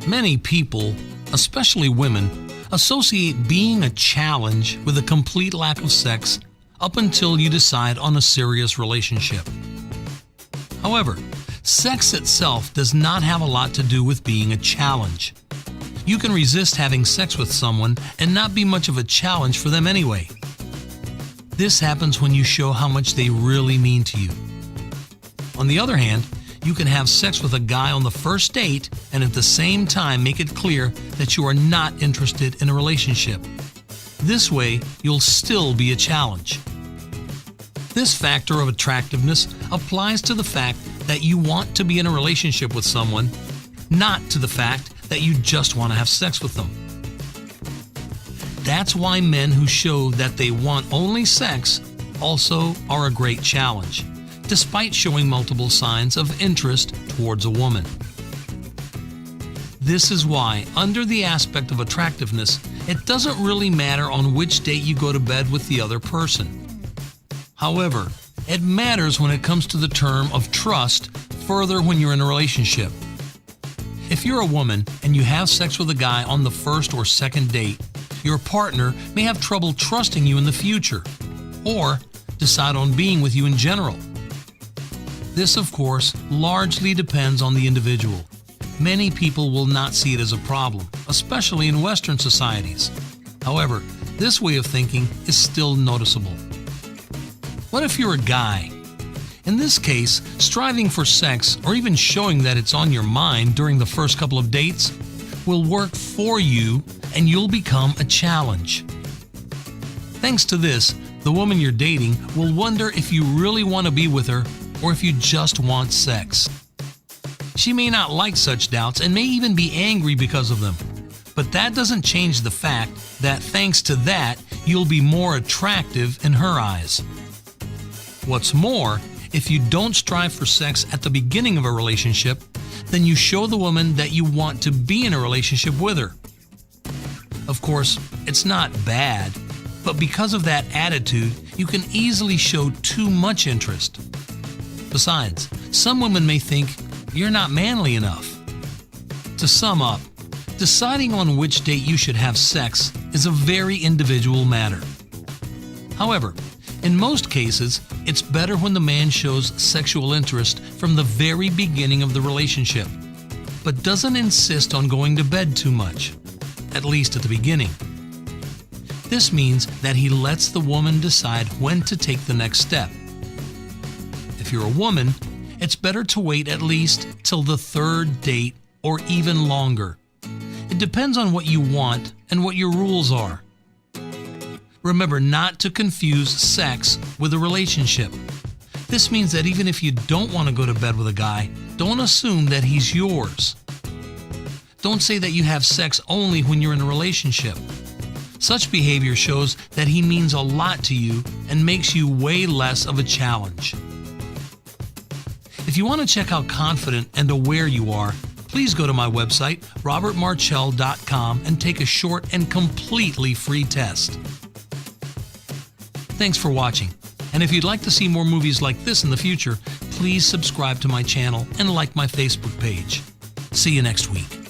Many people, especially women, associate being a challenge with a complete lack of sex up until you decide on a serious relationship. However, sex itself does not have a lot to do with being a challenge. You can resist having sex with someone and not be much of a challenge for them anyway. This happens when you show how much they really mean to you. On the other hand, you can have sex with a guy on the first date and at the same time make it clear that you are not interested in a relationship. This way, you'll still be a challenge. This factor of attractiveness applies to the fact that you want to be in a relationship with someone, not to the fact that you just want to have sex with them. That's why men who show that they want only sex also are a great challenge, despite showing multiple signs of interest towards a woman. This is why, under the aspect of attractiveness, it doesn't really matter on which date you go to bed with the other person. However, it matters when it comes to the term of trust further when you're in a relationship. If you're a woman and you have sex with a guy on the first or second date, your partner may have trouble trusting you in the future, or decide on being with you in general. This, of course, largely depends on the individual. Many people will not see it as a problem, especially in Western societies. However, this way of thinking is still noticeable. What if you're a guy? In this case, striving for sex or even showing that it's on your mind during the first couple of dates will work for you and you'll become a challenge. Thanks to this, the woman you're dating will wonder if you really want to be with her or if you just want sex. She may not like such doubts and may even be angry because of them, but that doesn't change the fact that thanks to that, you'll be more attractive in her eyes. What's more, if you don't strive for sex at the beginning of a relationship, then you show the woman that you want to be in a relationship with her. Of course, it's not bad, but because of that attitude, you can easily show too much interest. Besides, some women may think you're not manly enough. To sum up, deciding on which date you should have sex is a very individual matter. However, in most cases, it's better when the man shows sexual interest from the very beginning of the relationship, but doesn't insist on going to bed too much, at least at the beginning. This means that he lets the woman decide when to take the next step. If you're a woman, it's better to wait at least till the third date or even longer. It depends on what you want and what your rules are. Remember not to confuse sex with a relationship. This means that even if you don't want to go to bed with a guy, don't assume that he's yours. Don't say that you have sex only when you're in a relationship. Such behavior shows that he means a lot to you and makes you way less of a challenge. If you want to check how confident and aware you are, please go to my website, robertmarchell.com, and take a short and completely free test. Thanks for watching, and if you'd like to see more movies like this in the future, please subscribe to my channel and like my Facebook page. See you next week.